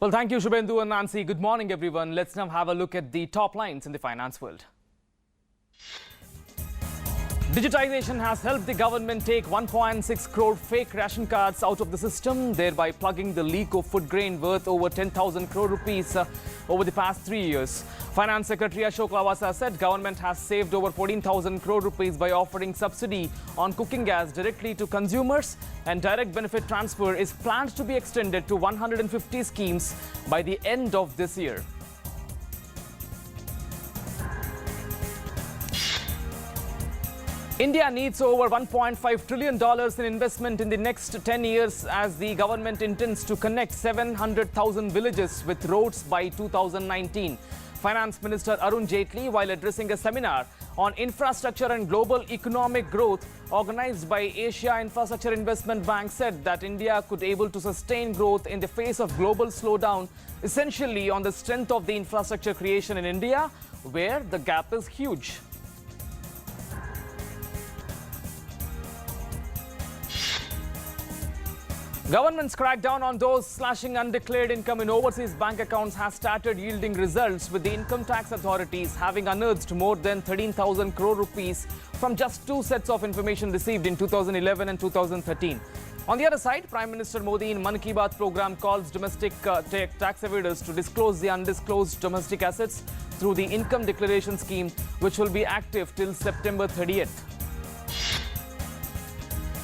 Well, thank you, Shubhendu and Nancy. Good morning, everyone. Let's now have a look at the top lines in the finance world. Digitization has helped the government take 1.6 crore fake ration cards out of the system, thereby plugging the leak of food grain worth over 10,000 crore rupees over the past 3 years. Finance Secretary Ashok Lavasa said government has saved over 14,000 crore rupees by offering subsidy on cooking gas directly to consumers, and direct benefit transfer is planned to be extended to 150 schemes by the end of this year. India needs over $1.5 trillion in investment in the next 10 years as the government intends to connect 700,000 villages with roads by 2019. Finance Minister Arun Jaitley, while addressing a seminar on infrastructure and global economic growth organized by Asia Infrastructure Investment Bank, said that India could able to sustain growth in the face of global slowdown, essentially on the strength of the infrastructure creation in India, where the gap is huge. Government's crackdown on those slashing undeclared income in overseas bank accounts has started yielding results, with the income tax authorities having unearthed more than 13,000 crore rupees from just two sets of information received in 2011 and 2013. On the other side, Prime Minister Modi in Mann Ki Baat program calls domestic tax evaders to disclose the undisclosed domestic assets through the income declaration scheme, which will be active till September 30th.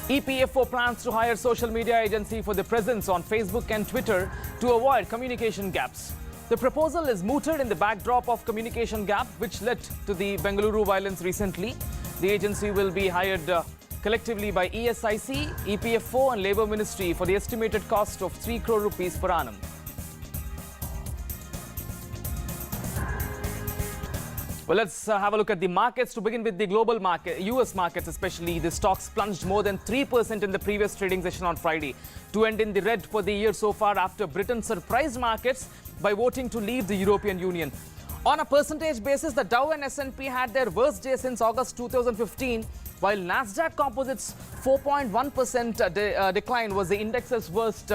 EPFO plans to hire social media agency for the presence on Facebook and Twitter to avoid communication gaps. The proposal is mooted in the backdrop of communication gap which led to the Bengaluru violence recently. The agency will be hired collectively by ESIC, EPFO and Labour Ministry for the estimated cost of 3 crore rupees per annum. Well, let's have a look at the markets. To begin with the global market, US markets especially, the stocks plunged more than 3% in the previous trading session on Friday to end in the red for the year so far after Britain surprised markets by voting to leave the European Union. On a percentage basis, the Dow and S&P had their worst day since August 2015, while Nasdaq Composite's 4.1% decline was the index's worst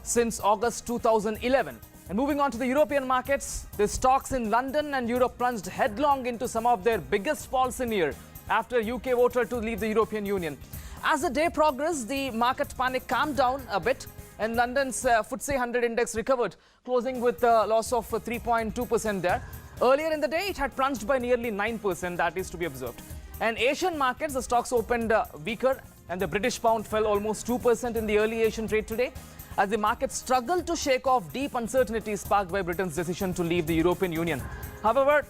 since August 2011. And moving on to the European markets, the stocks in London and Europe plunged headlong into some of their biggest falls in a year after UK voted to leave the European Union. As the day progressed, the market panic calmed down a bit and London's FTSE 100 index recovered, closing with a loss of 3.2% there. Earlier in the day, it had plunged by nearly 9%, that is to be observed. And Asian markets, the stocks opened weaker and the British pound fell almost 2% in the early Asian trade today, as the market struggled to shake off deep uncertainty sparked by Britain's decision to leave the European Union. However,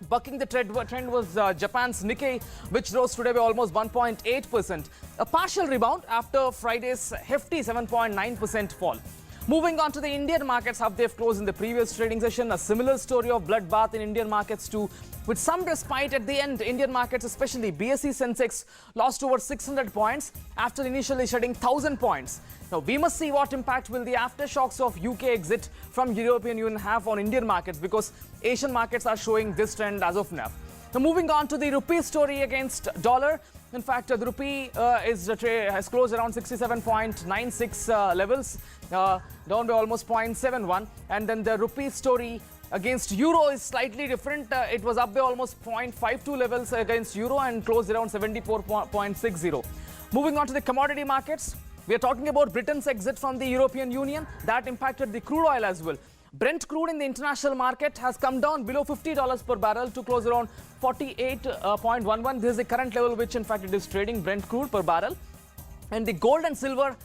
bucking the trend was Japan's Nikkei, which rose today by almost 1.8%, a partial rebound after Friday's hefty 7.9% fall. Moving on to the Indian markets, how they've closed in the previous trading session. A similar story of bloodbath in Indian markets too, with some respite at the end. Indian markets, especially BSE Sensex, lost over 600 points after initially shedding 1,000 points. Now, we must see what impact will the aftershocks of UK exit from European Union have on Indian markets, because Asian markets are showing this trend as of now. Now, moving on to the rupee story against dollar. In fact, the rupee has closed around 67.96 levels, down by almost 0.71. And then the rupee story against euro is slightly different. It was up by almost 0.52 levels against euro and closed around 74.60. Moving on to the commodity markets, we are talking about Britain's exit from the European Union. That impacted the crude oil as well. Brent crude in the international market has come down below $50 per barrel to close around 48.11. This is the current level which in fact it is trading, Brent crude per barrel. And the gold and silver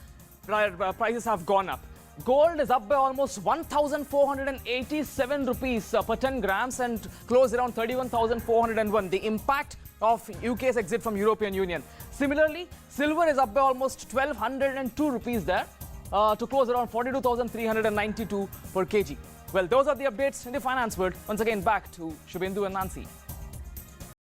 prices have gone up. Gold is up by almost 1,487 rupees per 10 grams and closed around 31,401. The impact of UK's exit from European Union. Similarly, silver is up by almost 1,202 rupees there, to close around 42,392 per kg. Well, those are the updates in the finance world. Once again, back to Shubhendu and Nancy.